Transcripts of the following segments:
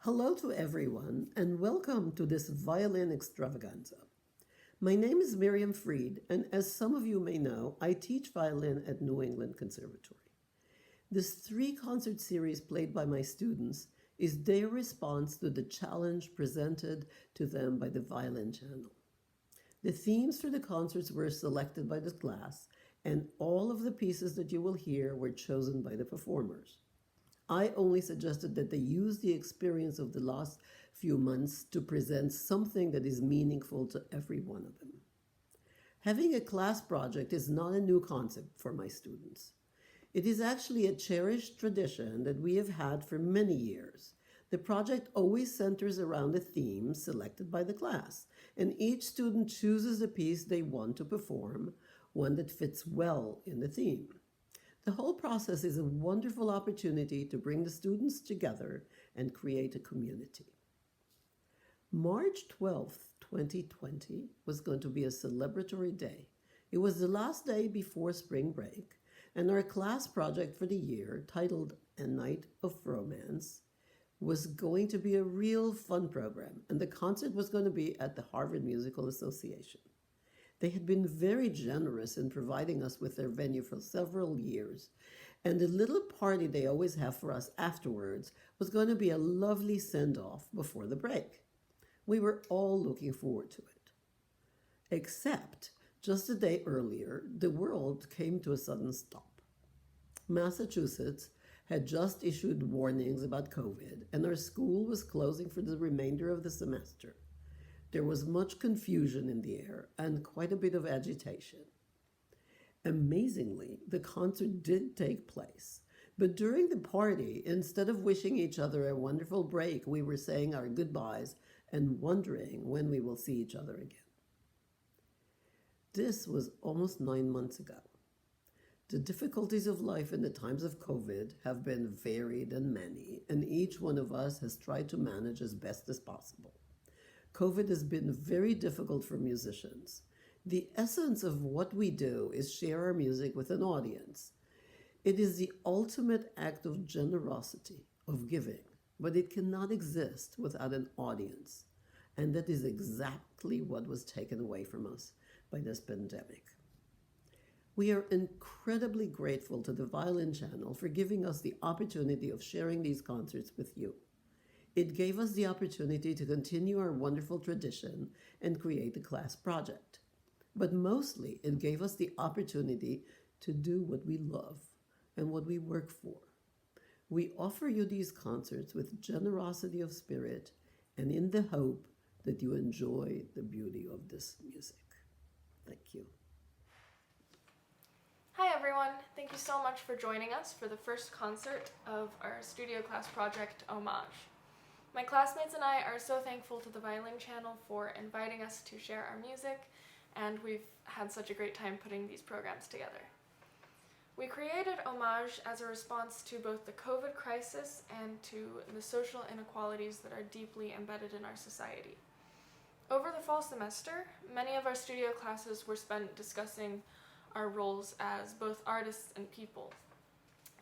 Hello to everyone, and welcome to this violin extravaganza. My name is Miriam Fried, and as some of you may know, I teach violin at New England Conservatory. This three-concert series played by my students is their response to the challenge presented to them by the Violin Channel. The themes for the concerts were selected by the class, and all of the pieces that you will hear were chosen by the performers. I only suggested that they use the experience of the last few months to present something that is meaningful to every one of them. Having a class project is not a new concept for my students. It is actually a cherished tradition that we have had for many years. The project always centers around a theme selected by the class, and each student chooses a piece they want to perform, one that fits well in the theme. The whole process is a wonderful opportunity to bring the students together and create a community. March 12th, 2020 was going to be a celebratory day. It was the last day before spring break, and our class project for the year, titled A Night of Romance, was going to be a real fun program, and the concert was going to be at the Harvard Musical Association. They had been very generous in providing us with their venue for several years, and the little party they always have for us afterwards was going to be a lovely send-off before the break. We were all looking forward to it. Except, just a day earlier, the world came to a sudden stop. Massachusetts had just issued warnings about COVID, and our school was closing for the remainder of the semester. There was much confusion in the air and quite a bit of agitation. Amazingly, the concert did take place, but during the party, instead of wishing each other a wonderful break, we were saying our goodbyes and wondering when we will see each other again. This was almost 9 months ago. The difficulties of life in the times of COVID have been varied and many, and each one of us has tried to manage as best as possible. COVID has been very difficult for musicians. The essence of what we do is share our music with an audience. It is the ultimate act of generosity, of giving, but it cannot exist without an audience. And that is exactly what was taken away from us by this pandemic. We are incredibly grateful to the Violin Channel for giving us the opportunity of sharing these concerts with you. It gave us the opportunity to continue our wonderful tradition and create a class project. But mostly, it gave us the opportunity to do what we love and what we work for. We offer you these concerts with generosity of spirit and in the hope that you enjoy the beauty of this music. Thank you. Hi everyone, thank you so much for joining us for the first concert of our studio class project, Homage. My classmates and I are so thankful to the Violin Channel for inviting us to share our music, and we've had such a great time putting these programs together. We created Homage as a response to both the COVID crisis and to the social inequalities that are deeply embedded in our society. Over the fall semester, many of our studio classes were spent discussing our roles as both artists and people.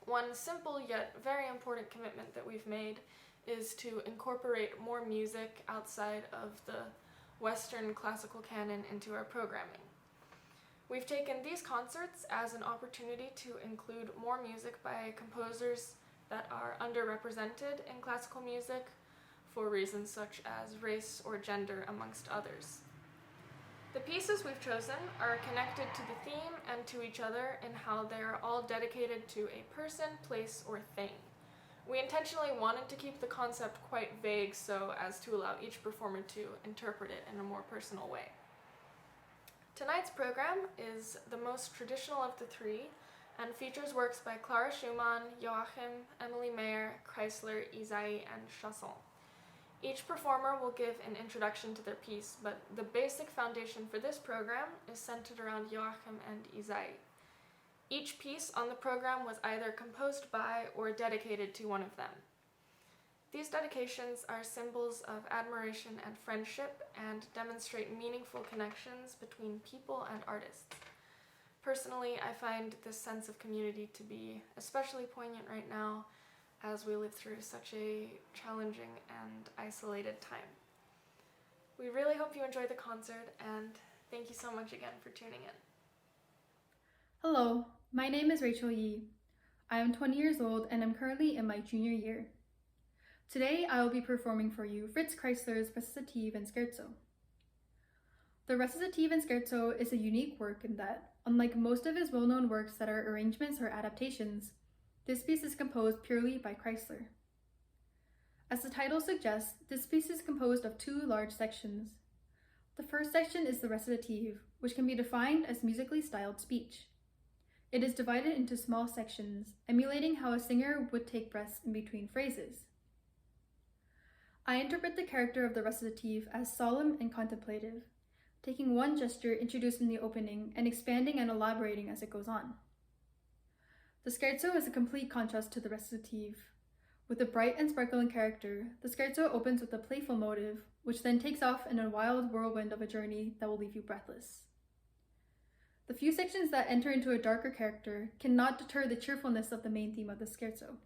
One simple yet very important commitment that we've made is to incorporate more music outside of the Western classical canon into our programming. We've taken these concerts as an opportunity to include more music by composers that are underrepresented in classical music for reasons such as race or gender, amongst others. The pieces we've chosen are connected to the theme and to each other in how they are all dedicated to a person, place, or thing. We intentionally wanted to keep the concept quite vague so as to allow each performer to interpret it in a more personal way. Tonight's program is the most traditional of the three and features works by Clara Schumann, Joachim, Emilie, Kreisler, Ysaye, and Chausson. Each performer will give an introduction to their piece, but the basic foundation for this program is centered around Joachim and Ysaye. Each piece on the program was either composed by or dedicated to one of them. These dedications are symbols of admiration and friendship and demonstrate meaningful connections between people and artists. Personally, I find this sense of community to be especially poignant right now as we live through such a challenging and isolated time. We really hope you enjoyed the concert, and thank you so much again for tuning in. Hello, my name is Rachel Yee. I am 20 years old and I'm currently in my junior year. Today I will be performing for you Fritz Kreisler's Recitative and Scherzo. The Recitative and Scherzo is a unique work in that, unlike most of his well-known works that are arrangements or adaptations, this piece is composed purely by Kreisler. As the title suggests, this piece is composed of two large sections. The first section is the recitative, which can be defined as musically styled speech. It is divided into small sections, emulating how a singer would take breaths in between phrases. I interpret the character of the recitative as solemn and contemplative, taking one gesture introduced in the opening and expanding and elaborating as it goes on. The scherzo is a complete contrast to the recitative. With a bright and sparkling character, the scherzo opens with a playful motive, which then takes off in a wild whirlwind of a journey that will leave you breathless. The few sections that enter into a darker character cannot deter the cheerfulness of the main theme of the scherzo.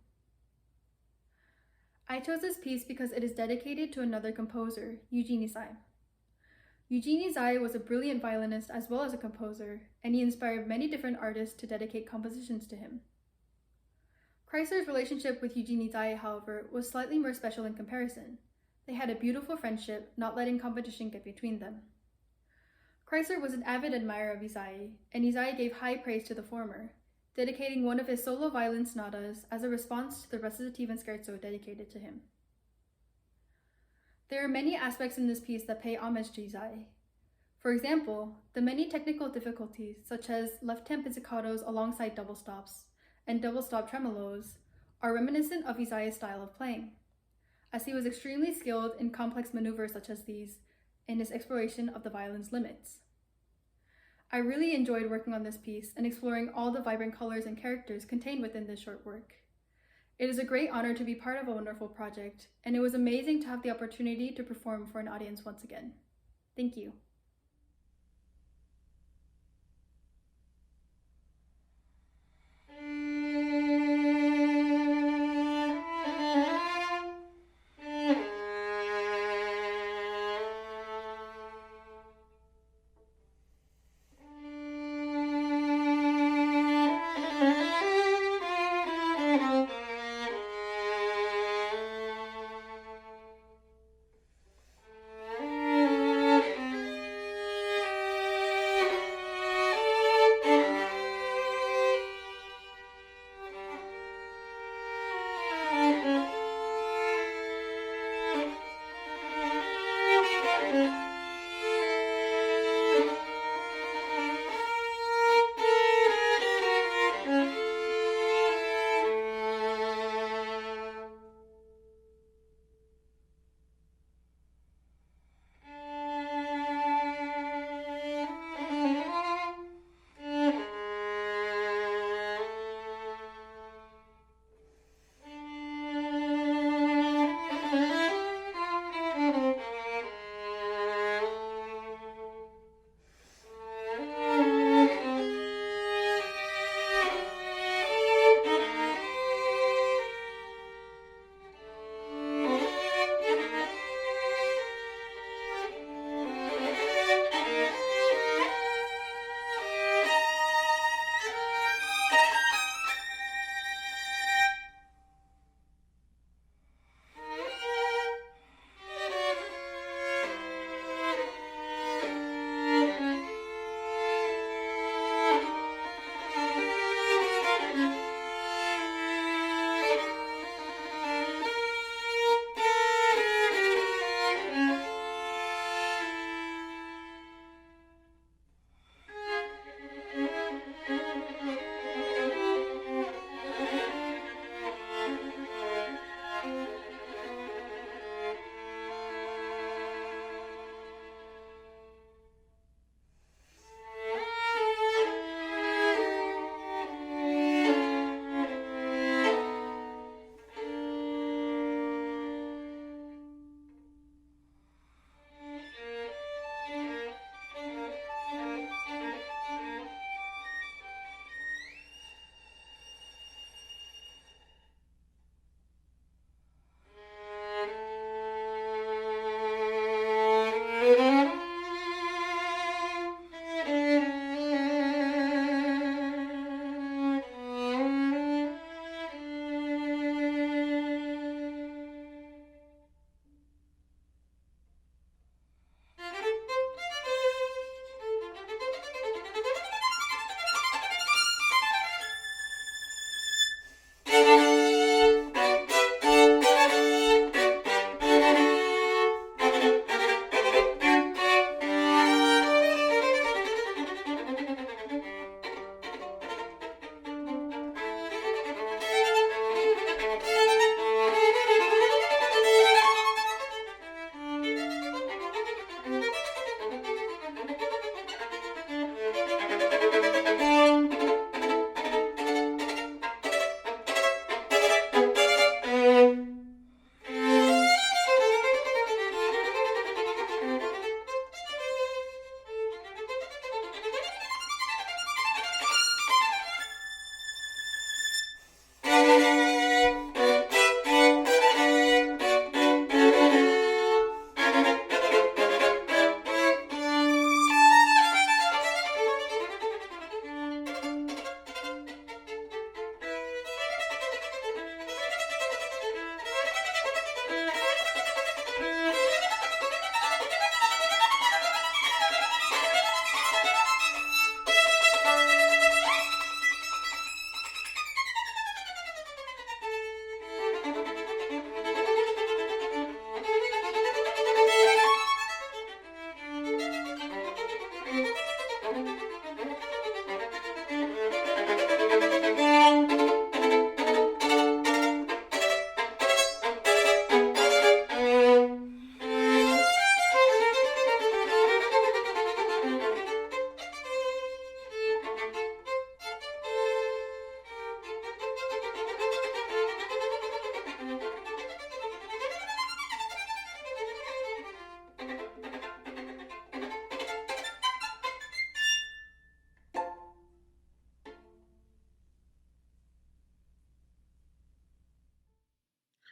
I chose this piece because it is dedicated to another composer, Eugene Ysaye. Eugene Ysaye was a brilliant violinist as well as a composer, and he inspired many different artists to dedicate compositions to him. Kreisler's relationship with Eugene Ysaye, however, was slightly more special in comparison. They had a beautiful friendship, not letting competition get between them. Kreisler was an avid admirer of Ysaye, and Ysaye gave high praise to the former, dedicating one of his solo violin sonatas as a response to the recitative and scherzo dedicated to him. There are many aspects in this piece that pay homage to Ysaye. For example, the many technical difficulties, such as left-hand pizzicatos alongside double stops and double stop tremolos, are reminiscent of Ysaye's style of playing, as he was extremely skilled in complex maneuvers such as these in his exploration of the violin's limits. I really enjoyed working on this piece and exploring all the vibrant colors and characters contained within this short work. It is a great honor to be part of a wonderful project, and it was amazing to have the opportunity to perform for an audience once again. Thank you.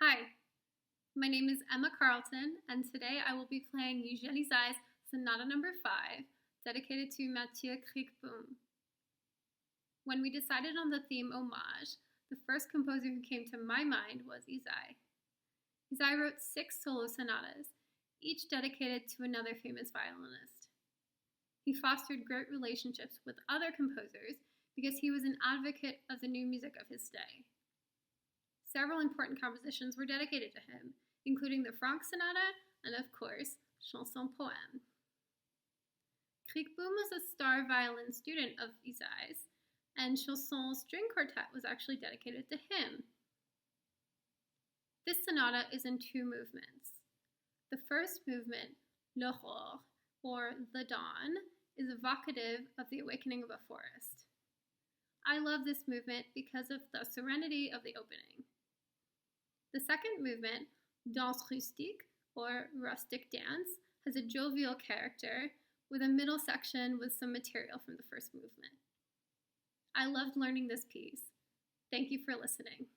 Hi, my name is Emma Carleton, and today I will be playing Ysaye's Sonata No. 5, dedicated to Mathieu Kriegboom. When we decided on the theme Hommage, the first composer who came to my mind was Ysaye. Ysaye wrote 6 solo sonatas, each dedicated to another famous violinist. He fostered great relationships with other composers because he was an advocate of the new music of his day. Several important compositions were dedicated to him, including the Franck Sonata and, of course, Chausson Poème. Kriegboom was a star violin student of Ysaye's, and Chausson's string quartet was actually dedicated to him. This sonata is in 2 movements. The first movement, L'aurore, or the dawn, is evocative of the awakening of a forest. I love this movement because of the serenity of the opening. The second movement, Danse rustique, or rustic dance, has a jovial character with a middle section with some material from the first movement. I loved learning this piece. Thank you for listening.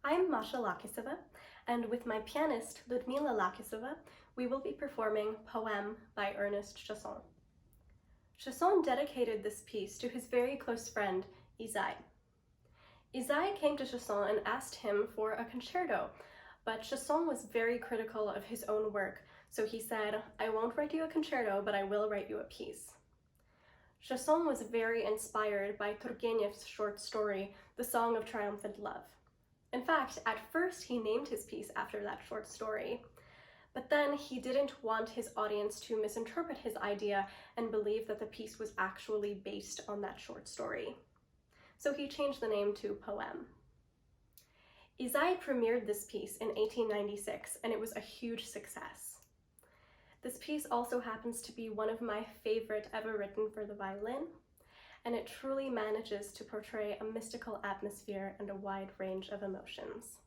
I'm Masha Lakisova, and with my pianist Ludmila Lakisova, we will be performing Poème by Ernest Chausson. Chausson dedicated this piece to his very close friend, Ysaye. Ysaye came to Chausson and asked him for a concerto, but Chausson was very critical of his own work, so he said, "I won't write you a concerto, but I will write you a piece." Chausson was very inspired by Turgenev's short story, The Song of Triumphant Love. In fact, at first he named his piece after that short story, but then he didn't want his audience to misinterpret his idea and believe that the piece was actually based on that short story. So he changed the name to Poème. Ysaye premiered this piece in 1896, and it was a huge success. This piece also happens to be one of my favorite ever written for the violin, and it truly manages to portray a mystical atmosphere and a wide range of emotions.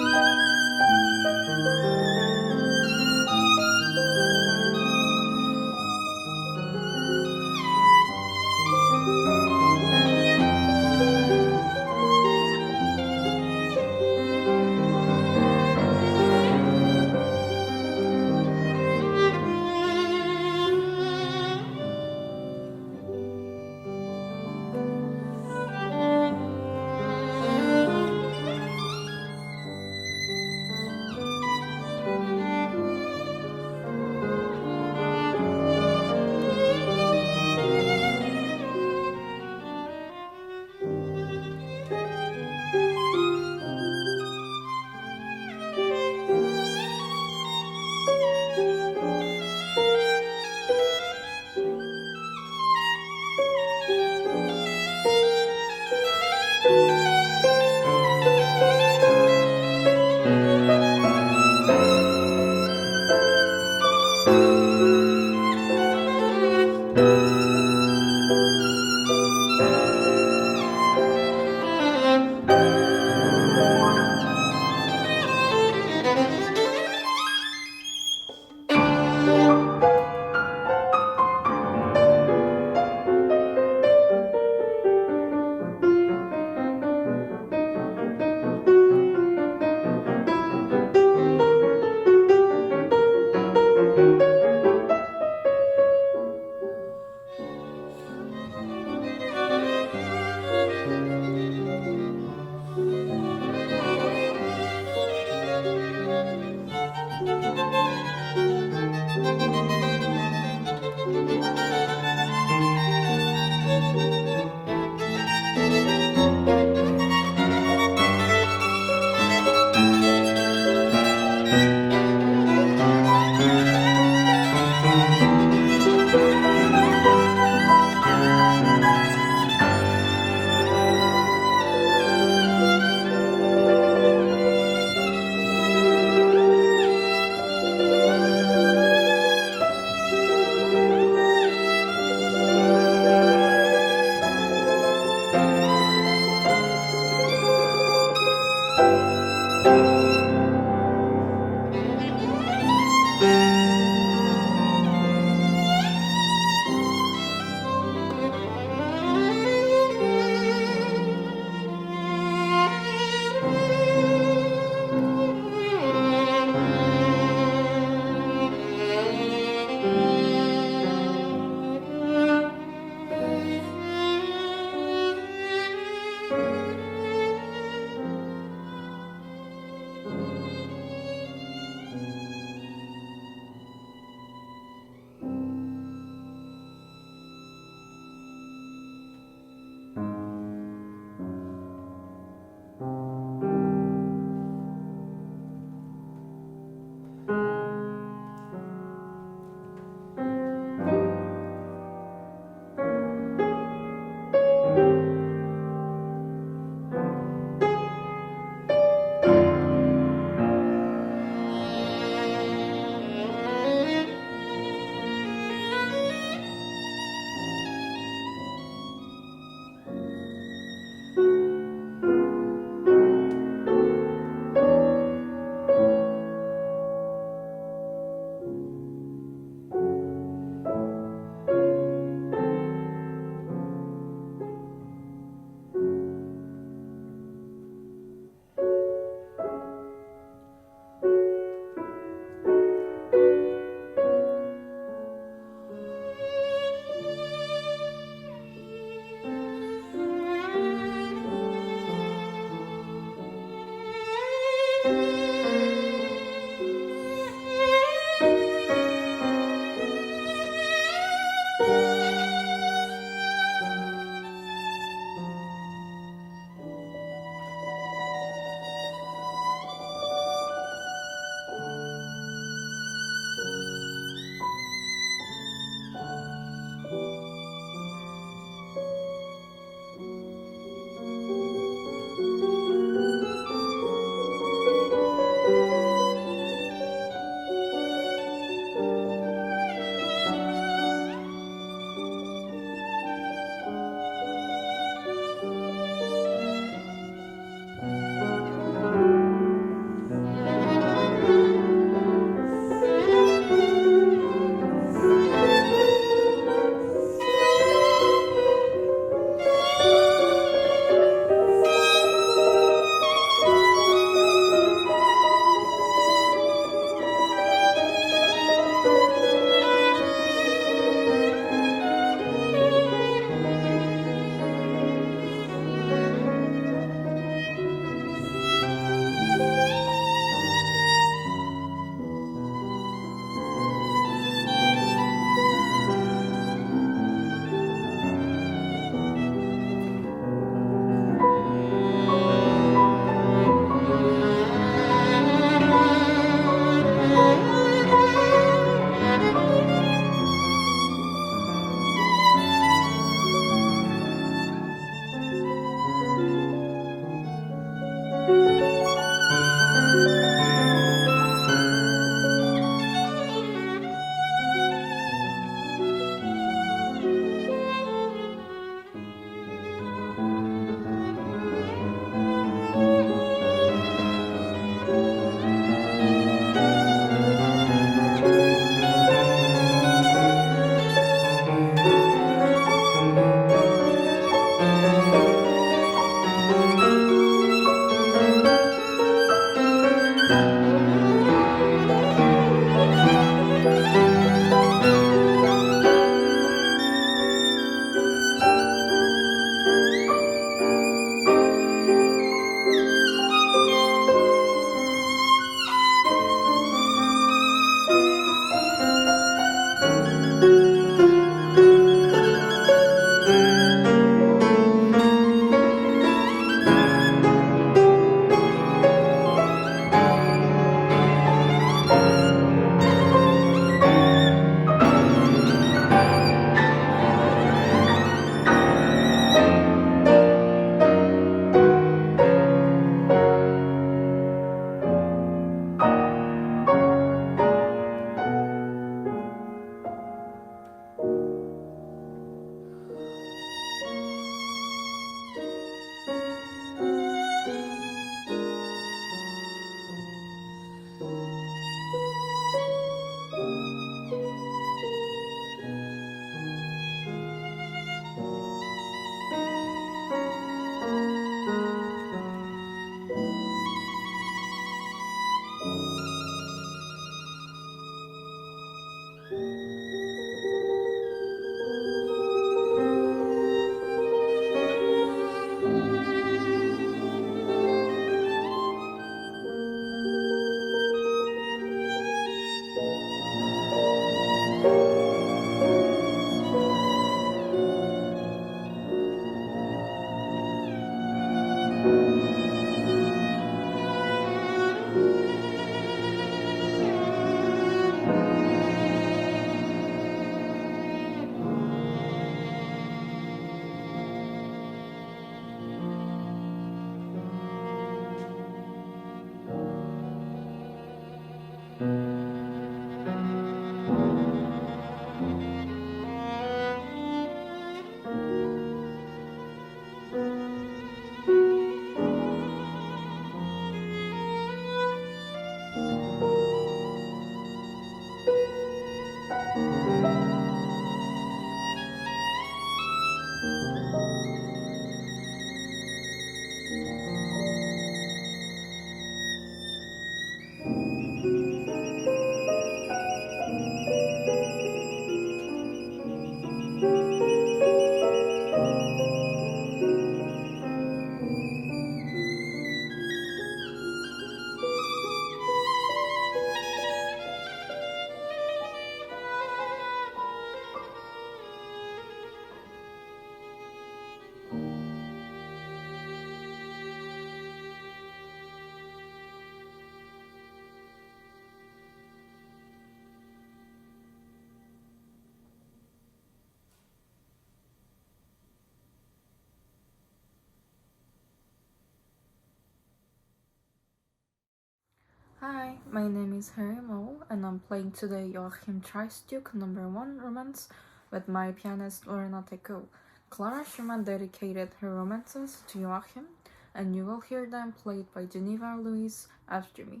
Hi, my name is Haerim Oh, and I'm playing today Joachim Stücke No.1 Romance with my pianist Lorena Tecu. Clara Schumann dedicated her romances to Joachim, and you will hear them played by Geneva Louise after me.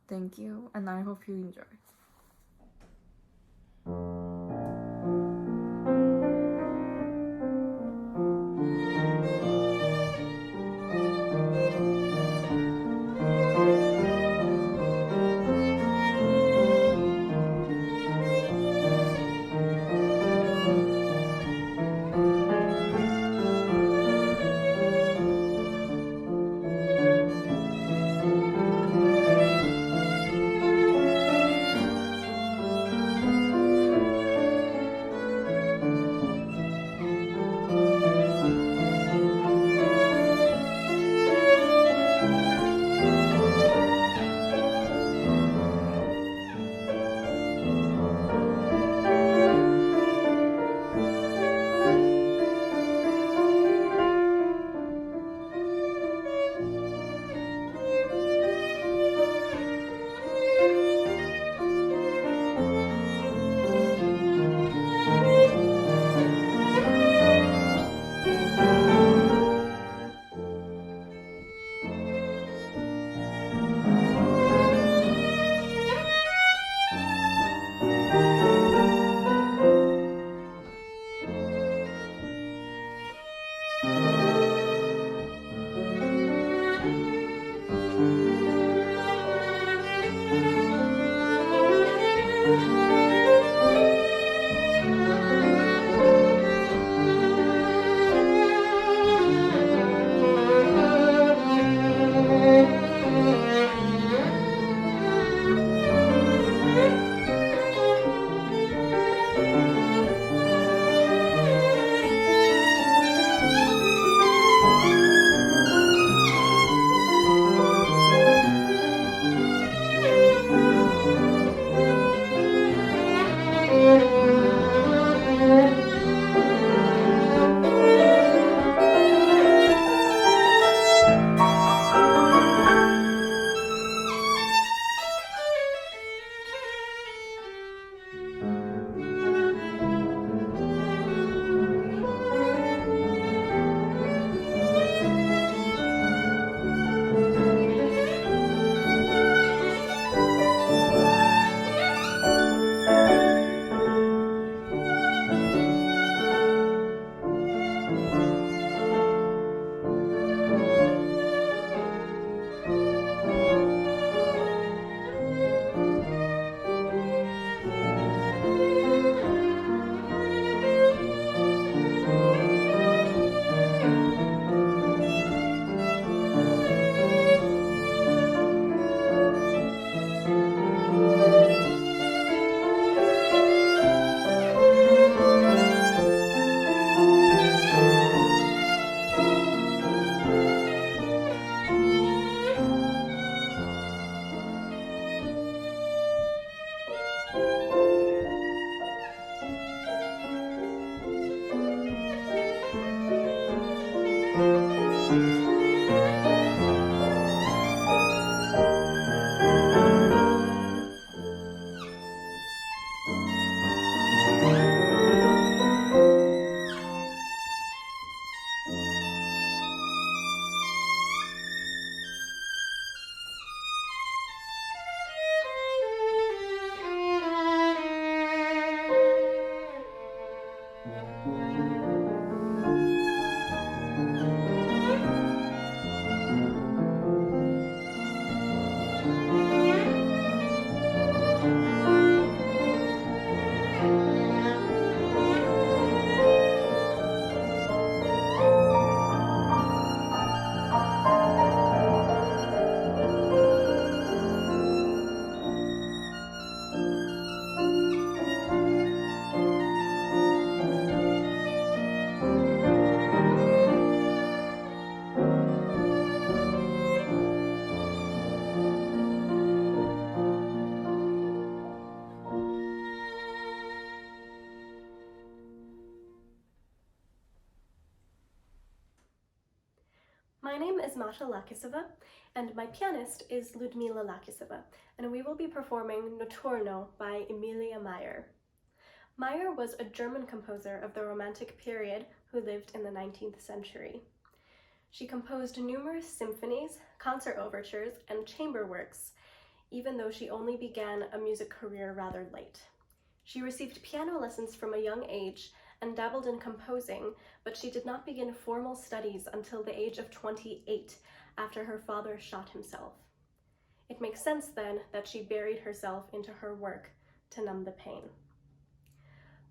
Thank you, and I hope you enjoy. name is Masha Lakisova, and my pianist is Ludmila Lakisova, and we will be performing Notturno by Emilie Meyer. Meyer was a German composer of the Romantic period who lived in the 19th century. She composed numerous symphonies, concert overtures, and chamber works, even though she only began a music career rather late. She received piano lessons from a young age and dabbled in composing, but she did not begin formal studies until the age of 28, after her father shot himself. It makes sense then that she buried herself into her work to numb the pain.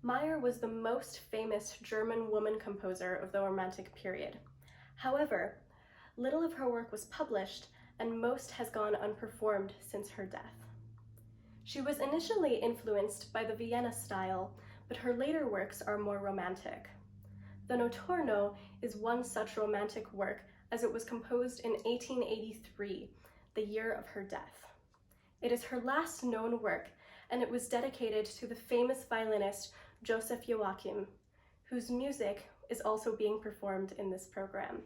Meyer was the most famous German woman composer of the Romantic period. However, little of her work was published, and most has gone unperformed since her death. She was initially influenced by the Vienna style, but her later works are more romantic. The Notturno is one such romantic work, as it was composed in 1883, the year of her death. It is her last known work, and it was dedicated to the famous violinist Joseph Joachim, whose music is also being performed in this program.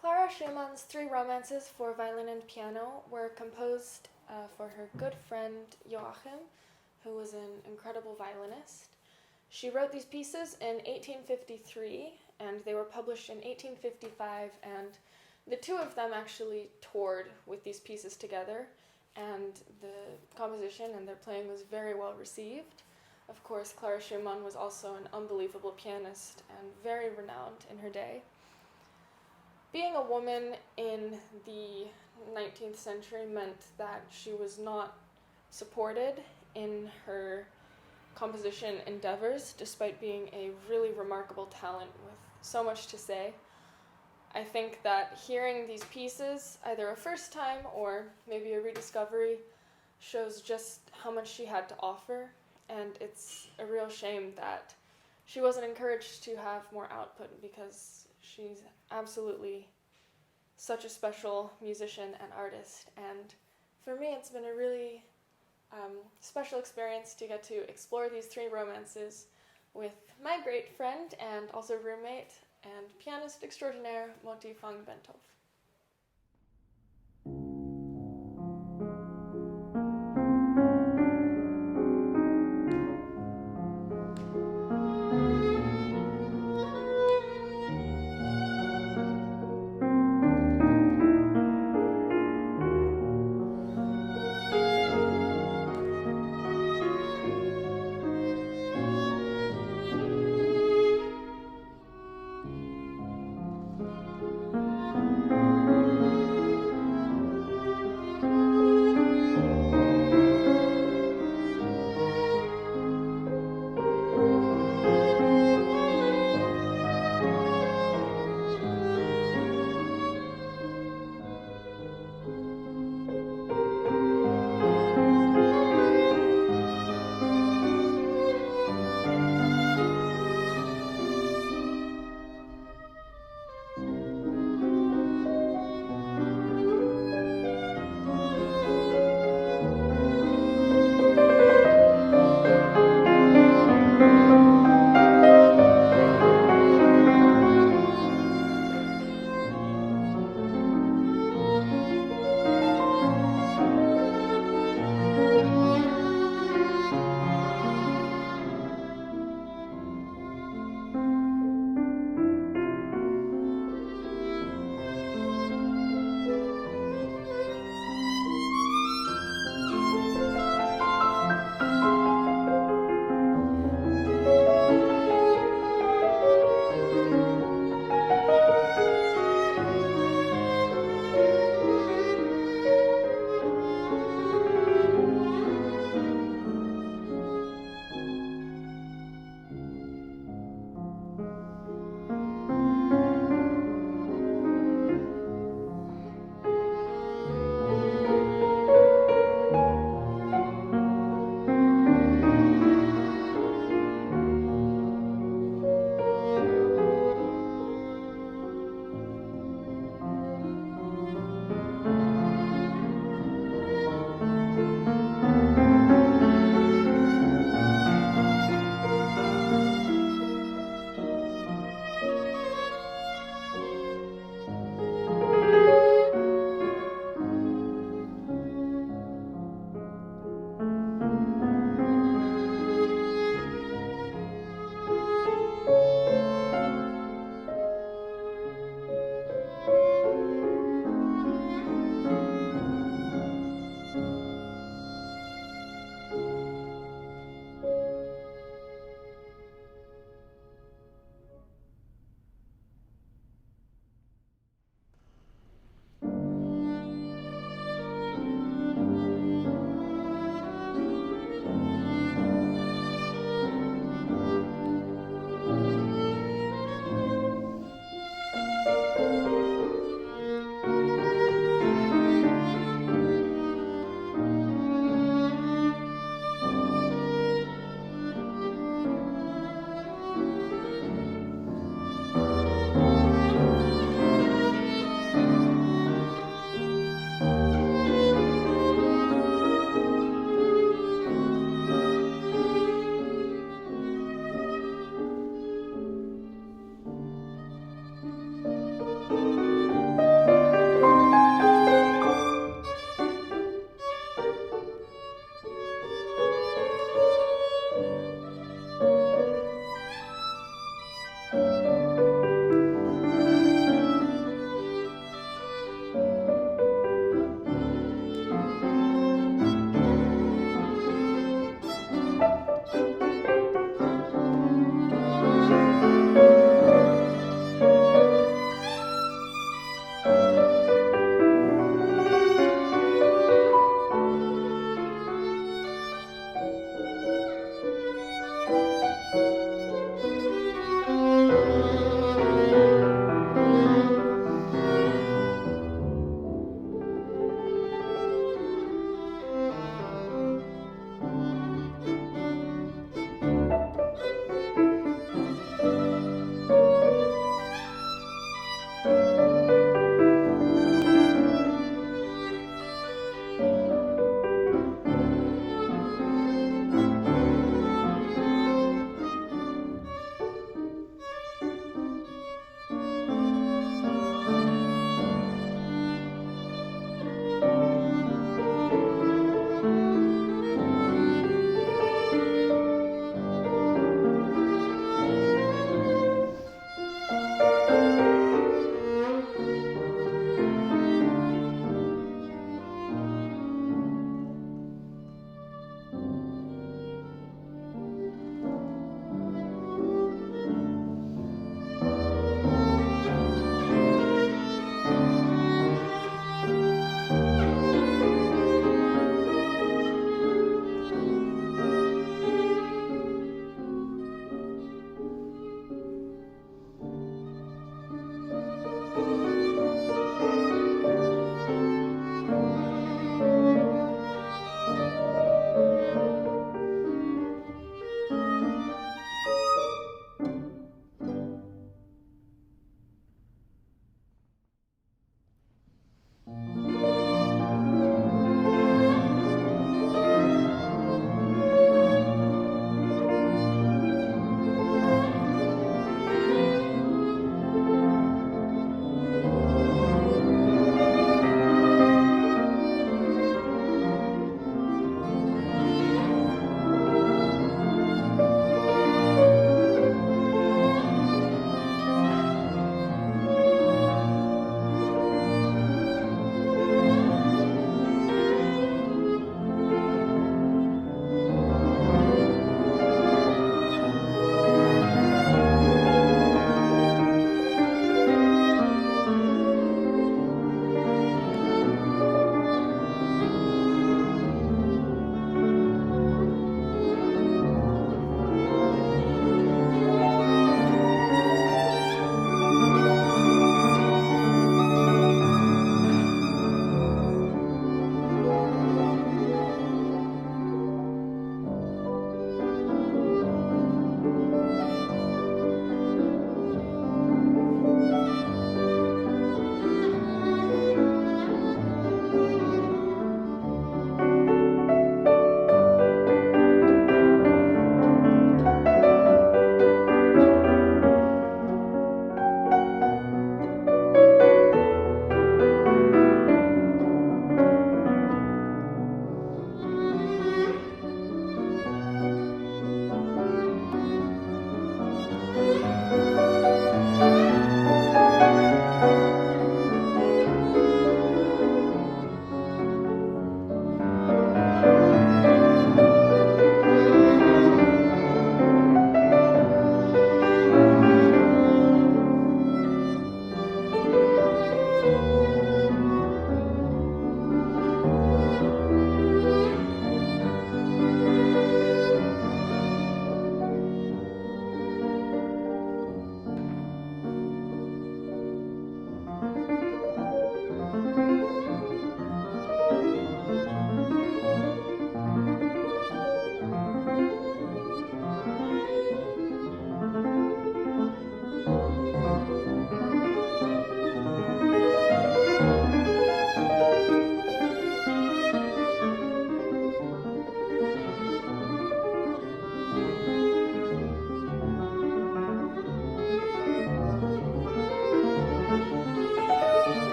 Clara Schumann's Three Romances for violin and piano were composed for her good friend Joachim, who was an incredible violinist. She wrote these pieces in 1853, and they were published in 1855, and the two of them actually toured with these pieces together, and the composition and their playing was very well received. Of course, Clara Schumann was also an unbelievable pianist and very renowned in her day. Being a woman in the 19th century meant that she was not supported in her composition endeavors, despite being a really remarkable talent with so much to say. I think that hearing these pieces, either a first time or maybe a rediscovery, shows just how much she had to offer, and it's a real shame that she wasn't encouraged to have more output, because she's absolutely such a special musician and artist, and for me it's been a really special experience to get to explore these three romances with my great friend and also roommate and pianist extraordinaire Motti Fang-Bentov.